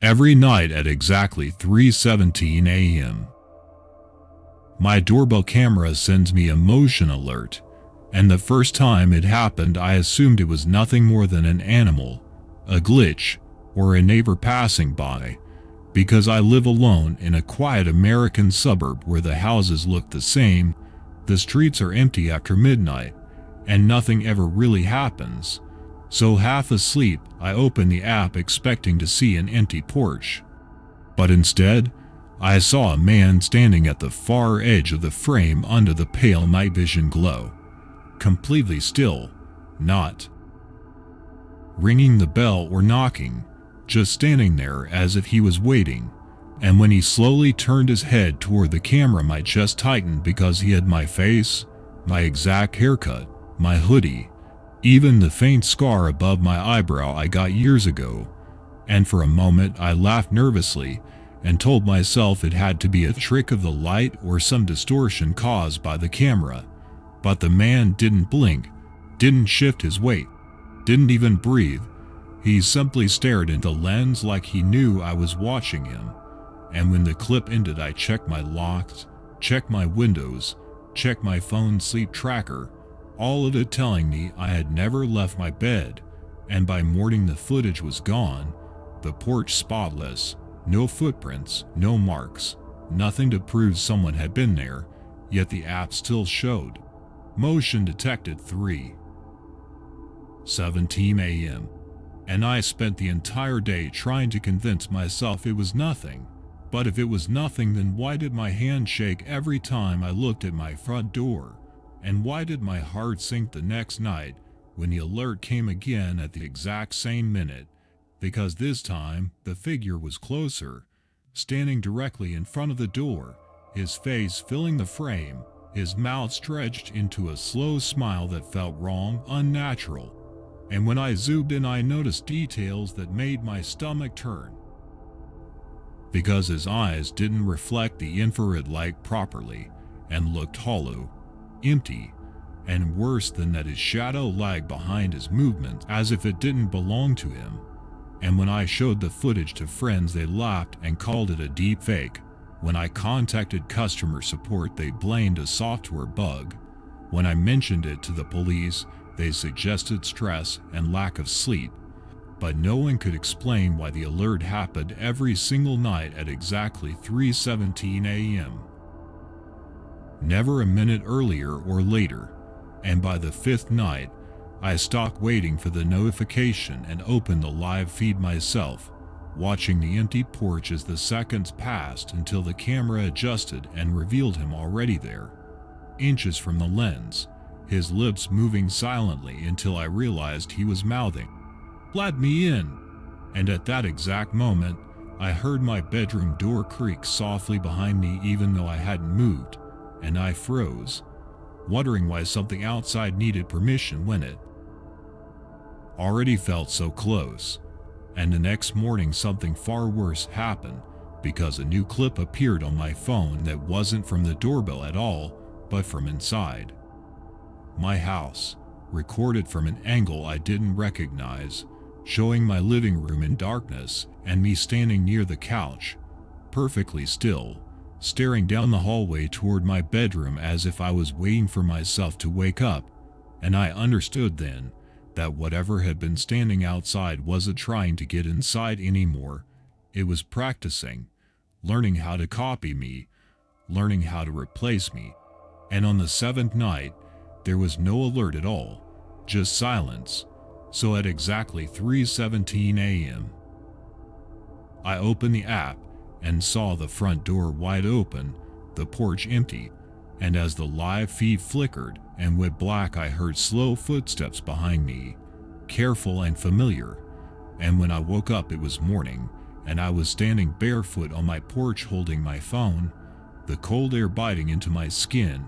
every night at exactly 3:17 a.m. My doorbell camera sends me a motion alert, and the first time it happened I assumed it was nothing more than an animal, a glitch, or a neighbor passing by, because I live alone in a quiet American suburb where the houses look the same, the streets are empty after midnight, and nothing ever really happens. So half asleep, I open the app expecting to see an empty porch. But instead, I saw a man standing at the far edge of the frame under the pale night vision glow. Completely still, not ringing the bell or knocking, just standing there as if he was waiting. And when he slowly turned his head toward the camera, my chest tightened because he had my face, my exact haircut, my hoodie, even the faint scar above my eyebrow I got years ago. And for a moment I laughed nervously and told myself it had to be a trick of the light or some distortion caused by the camera. But the man didn't blink, didn't shift his weight, didn't even breathe. He simply stared into the lens like he knew I was watching him. And when the clip ended, I checked my locks, checked my windows, checked my phone sleep tracker, all of it telling me I had never left my bed. And by morning the footage was gone, the porch spotless, no footprints, no marks, nothing to prove someone had been there, yet the app still showed. Motion detected 3:17 a.m. And I spent the entire day trying to convince myself it was nothing. But if it was nothing, then why did my hand shake every time I looked at my front door? And why did my heart sink the next night when the alert came again at the exact same minute? Because this time, the figure was closer, standing directly in front of the door, his face filling the frame, his mouth stretched into a slow smile that felt wrong, unnatural. And when I zoomed in, I noticed details that made my stomach turn. Because his eyes didn't reflect the infrared light properly and looked hollow, empty, and worse than that, his shadow lagged behind his movements as if it didn't belong to him. And when I showed the footage to friends, they laughed and called it a deep fake. When I contacted customer support, they blamed a software bug. When I mentioned it to the police, they suggested stress and lack of sleep. But no one could explain why the alert happened every single night at exactly 3:17 a.m. Never a minute earlier or later. And by the fifth night, I stopped waiting for the notification and opened the live feed myself, watching the empty porch as the seconds passed until the camera adjusted and revealed him already there, inches from the lens, his lips moving silently until I realized he was mouthing, "Let me in." And at that exact moment, I heard my bedroom door creak softly behind me even though I hadn't moved, and I froze, wondering why something outside needed permission when it already felt so close. And the next morning something far worse happened, because a new clip appeared on my phone that wasn't from the doorbell at all, but from inside my house, recorded from an angle I didn't recognize, showing my living room in darkness and me standing near the couch, perfectly still, staring down the hallway toward my bedroom as if I was waiting for myself to wake up. And I understood then that whatever had been standing outside wasn't trying to get inside anymore. It was practicing, learning how to copy me, learning how to replace me. And on the seventh night, there was no alert at all, just silence. So at exactly 3:17 a.m., I opened the app and saw the front door wide open, the porch empty, and as the live feed flickered and went black, I heard slow footsteps behind me, careful and familiar. And when I woke up, it was morning, and I was standing barefoot on my porch holding my phone, the cold air biting into my skin,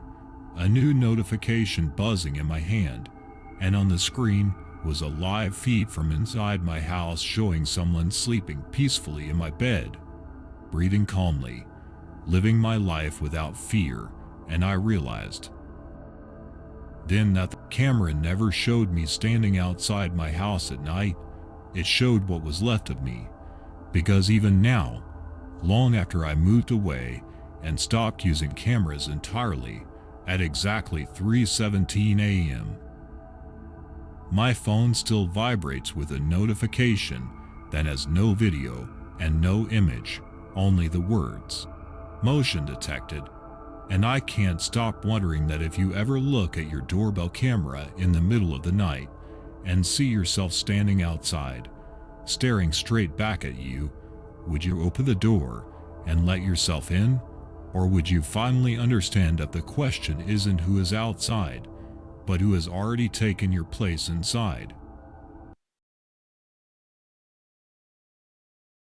a new notification buzzing in my hand, and on the screen was a live feed from inside my house showing someone sleeping peacefully in my bed, breathing calmly, living my life without fear. And I realized then that the camera never showed me standing outside my house at night. It showed what was left of me, Because even now, long after I moved away and stopped using cameras entirely at exactly 3:17 a.m., my phone still vibrates with a notification that has no video and no image, only the words, "Motion detected," and I can't stop wondering that if you ever look at your doorbell camera in the middle of the night and see yourself standing outside, staring straight back at you, would you open the door and let yourself in? Or would you finally understand that the question isn't who is outside, but who has already taken your place inside?